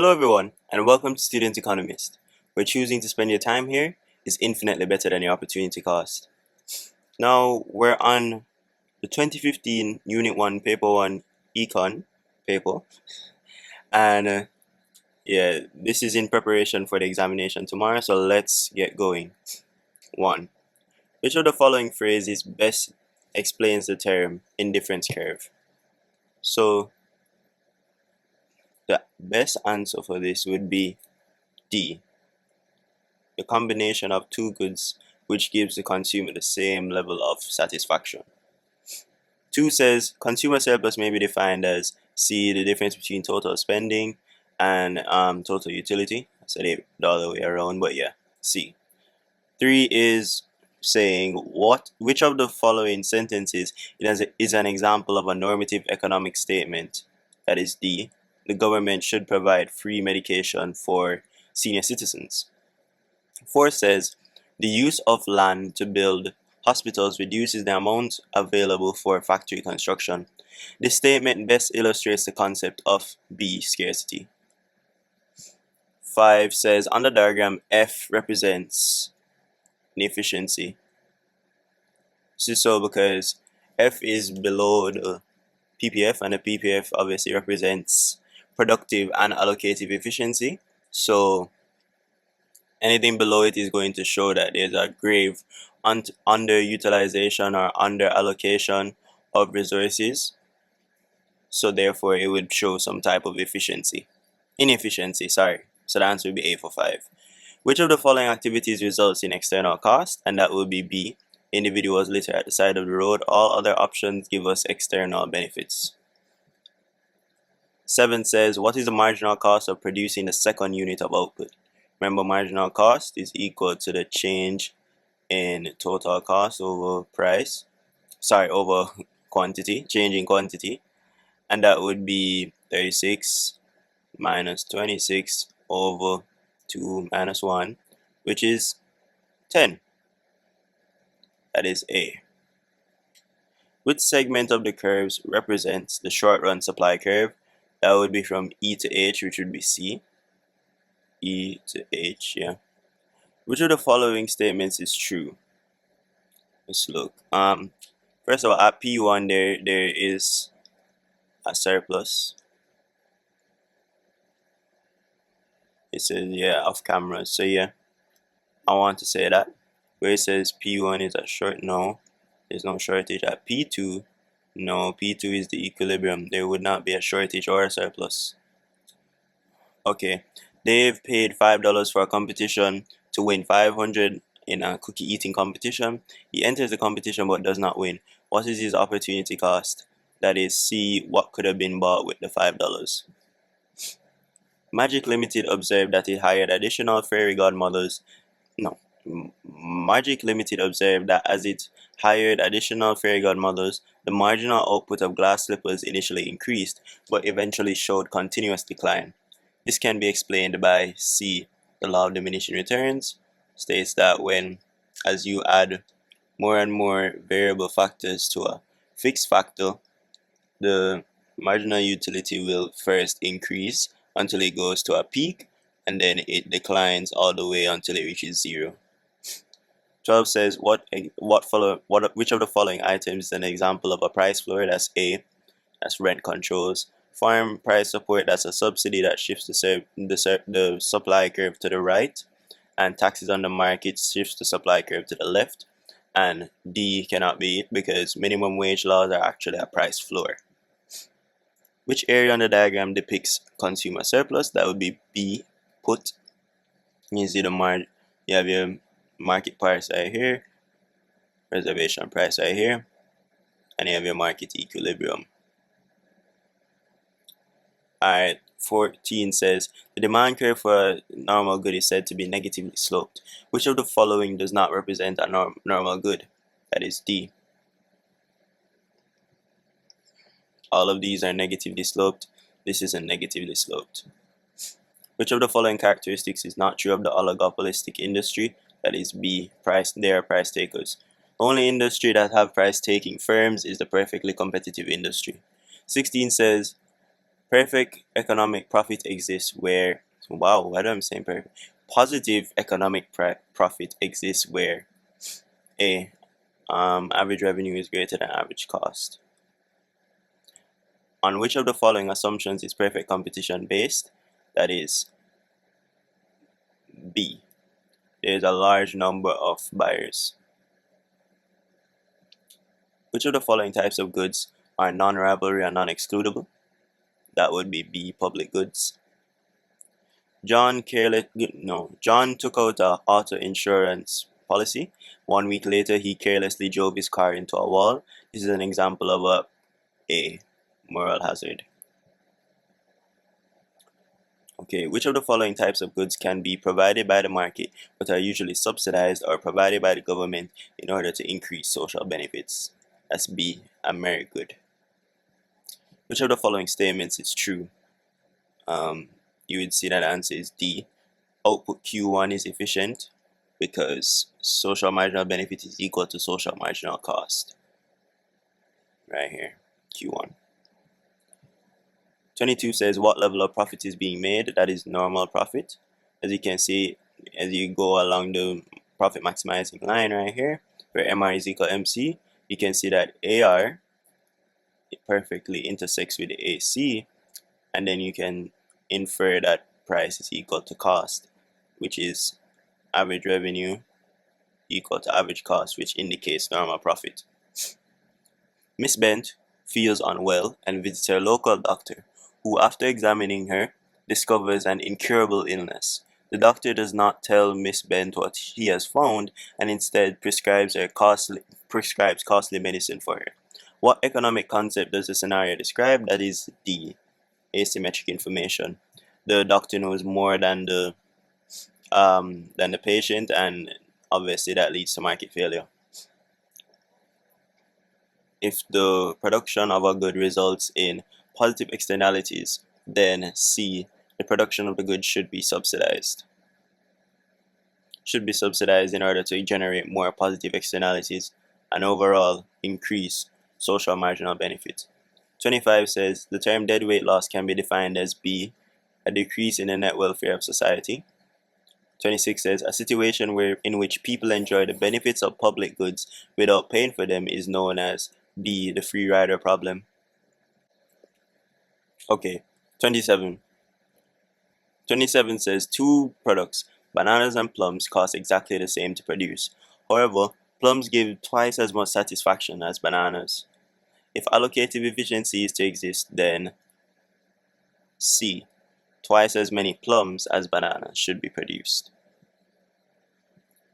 Hello everyone, and welcome to Student Economist, where choosing to spend your time here is infinitely better than your opportunity cost. Now, we're on the 2015 Unit 1 Paper 1 Econ paper, and this is in preparation for the examination tomorrow, so let's get going. 1. Which of the following phrases best explains the term indifference curve? So, the best answer for this would be D. The combination of two goods which gives the consumer the same level of satisfaction. 2 says consumer surplus may be defined as C, the difference between total spending and total utility. I said it the other way around, but yeah, C. 3 is saying which of the following sentences is an example of a normative economic statement. That is D. The government should provide free medication for senior citizens. 4 says the use of land to build hospitals reduces the amount available for factory construction. This statement best illustrates the concept of B, scarcity. 5 says on the diagram F represents inefficiency. This is so because F is below the PPF, and the PPF obviously represents productive and allocative efficiency. So anything below it is going to show that there's a grave underutilization or under allocation of resources. So therefore it would show some type of inefficiency, sorry. So the answer would be A for 5. Which of the following activities results in external cost? And that would be B. Individuals litter at the side of the road. All other options give us external benefits. 7 says, what is the marginal cost of producing the second unit of output? Remember, marginal cost is equal to the change in total cost over over quantity, change in quantity. And that would be 36 minus 26 over 2 minus 1, which is 10. That is A. Which segment of the curves represents the short-run supply curve? That would be from E to H, which would be C. E to H, yeah. Which of the following statements is true? Let's look. First of all, at P1 there is a surplus. It says off camera. So yeah, I want to say that. Where it says P1 is a short, no, there's no shortage. At P2, no, P2 is the equilibrium. There would not be a shortage or a surplus. Okay, Dave paid $5 for a competition to win 500 in a cookie eating competition. He enters the competition but does not win. What is his opportunity cost? That is C, what could have been bought with the $5. Magic Limited observed that it hired additional fairy godmothers. No, Magic Limited observed that as it hired additional fairy godmothers, the marginal output of glass slippers initially increased, but eventually showed continuous decline. This can be explained by C. The law of diminishing returns states that as you add more and more variable factors to a fixed factor, the marginal utility will first increase until it goes to a peak, and then it declines all the way until it reaches 0. 12 says which of the following items is an example of a price floor? That's A. That's rent controls. Farm price support, that's a subsidy that shifts the supply curve to the right, and taxes on the market shifts the supply curve to the left. And D cannot be it because minimum wage laws are actually a price floor. Which area on the diagram depicts consumer surplus? That would be B, put. You see you have your market price right here, reservation price right here, and you have your market equilibrium. Alright, 14 says the demand curve for a normal good is said to be negatively sloped. Which of the following does not represent a normal good? That is D. All of these are negatively sloped. This isn't negatively sloped. Which of the following characteristics is not true of the oligopolistic industry? That is B. They are price takers. The only industry that have price taking firms is the perfectly competitive industry. 16 says Perfect economic profit exists where, wow, what am I saying perfect? Positive economic profit exists where A, average revenue is greater than average cost. On which of the following assumptions is perfect competition based? That is B, there is a large number of buyers. Which of the following types of goods are non-rivalry and non-excludable? That would be B, public goods. John took out a auto insurance policy. 1 week later, he carelessly drove his car into a wall. This is an example of a moral hazard. Okay, which of the following types of goods can be provided by the market but are usually subsidized or provided by the government in order to increase social benefits? That's B, a merit good. Which of the following statements is true? You would see that answer is D. Output Q1 is efficient because social marginal benefit is equal to social marginal cost. Right here, Q1. 22 says what level of profit is being made. That is normal profit. As you can see, as you go along the profit maximizing line right here, where MR is equal to MC, you can see that AR perfectly intersects with the AC, and then you can infer that price is equal to cost, which is average revenue equal to average cost, which indicates normal profit. Miss Bent feels unwell and visits her local doctor, who, after examining her, discovers an incurable illness. The doctor does not tell Miss Bent what he has found and instead prescribes costly medicine for her. What economic concept does the scenario describe? That is D, asymmetric information. The doctor knows more than the patient, and obviously that leads to market failure. If the production of a good results in positive externalities, then C, the production of the good should be subsidized. Should be subsidized in order to generate more positive externalities and overall increase social marginal benefit. 25 says the term dead weight loss can be defined as B, a decrease in the net welfare of society. 26 says a situation in which people enjoy the benefits of public goods without paying for them is known as B, the free rider problem. Okay, 27. 27 says two products, bananas and plums, cost exactly the same to produce. However, plums give twice as much satisfaction as bananas. If allocative efficiency is to exist, then C, twice as many plums as bananas should be produced.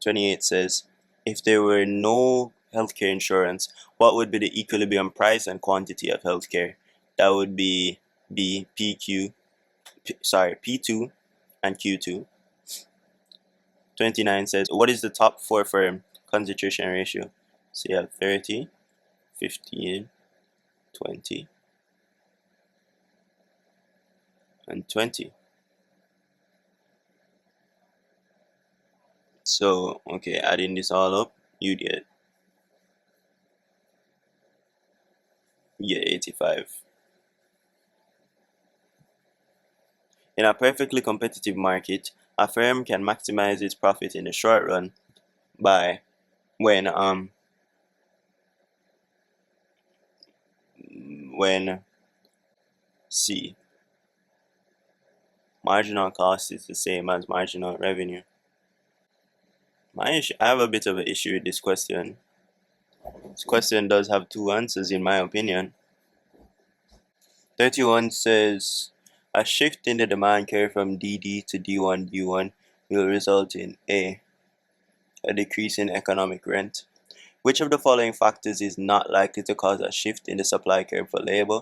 28 says, if there were no healthcare insurance, what would be the equilibrium price and quantity of healthcare? That would be B, P2 and Q2. 29 says, what is the top 4 firm concentration ratio? So you have 30, 15, 20, and 20. So, okay, adding this all up, you get 85. In a perfectly competitive market, a firm can maximize its profit in the short run by when C, marginal cost is the same as marginal revenue. I have a bit of an issue with this question. This question does have two answers in my opinion. 31 says a shift in the demand curve from DD to D1 will result in A, decrease in economic rent. Which of the following factors is not likely to cause a shift in the supply curve for labor?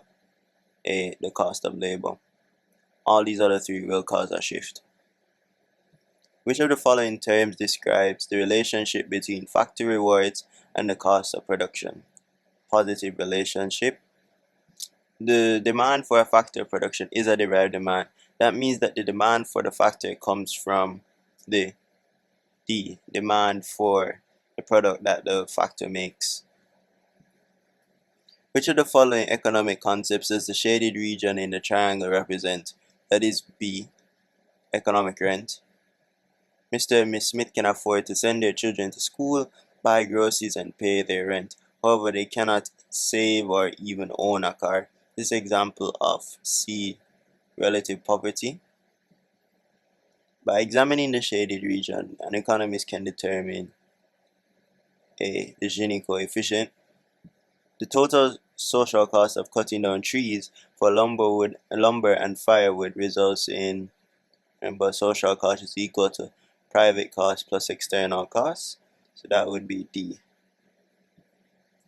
A, the cost of labor. All these other three will cause a shift. Which of the following terms describes the relationship between factory rewards and the cost of production? Positive relationship. The demand for a factor of production is a derived demand. That means that the demand for the factor comes from the demand for the product that the factor makes. Which of the following economic concepts does the shaded region in the triangle represent? That is B. Economic rent. Mr. and Miss Smith can afford to send their children to school, buy groceries, and pay their rent. However, they cannot save or even own a car. This example of C. Relative poverty. By examining the shaded region, an economist can determine A. The Gini coefficient. The total social cost of cutting down trees for lumber and firewood results in, remember, social cost is equal to private cost plus external costs. So that would be D.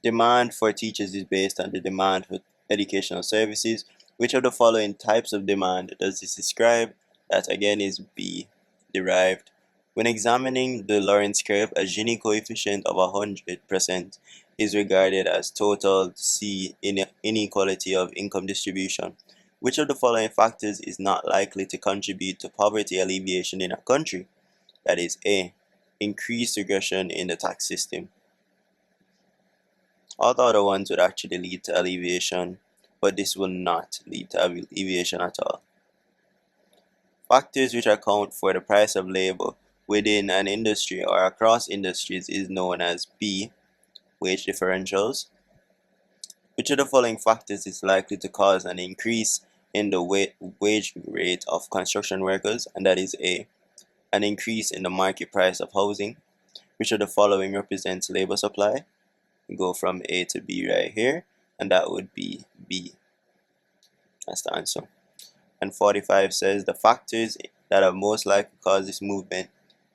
Demand for teachers is based on the demand for educational services. Which of the following types of demand does this describe? That again is B. Derived. When examining the Lorentz curve, a Gini coefficient of 100% is regarded as total C inequality of income distribution. Which of the following factors is not likely to contribute to poverty alleviation in a country? That is A. Increased regression in the tax system. All the other ones would actually lead to alleviation, but this will not lead to alleviation at all. Factors which account for the price of labor within an industry or across industries is known as B. Wage differentials. Which of the following factors is likely to cause an increase in the wage rate of construction workers? And that is A. An increase in the market price of housing. Which of the following represents labor supply? We go from A to B right here, and that would be B. That's the answer. And 45 says the factors that are most likely to cause this movement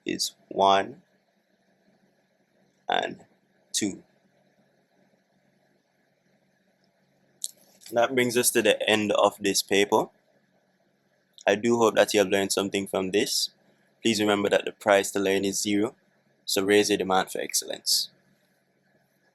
is 1 and 2. That brings us to the end of this paper. I do hope that you have learned something from this. Please remember that the price to learn is 0, so raise your demand for excellence.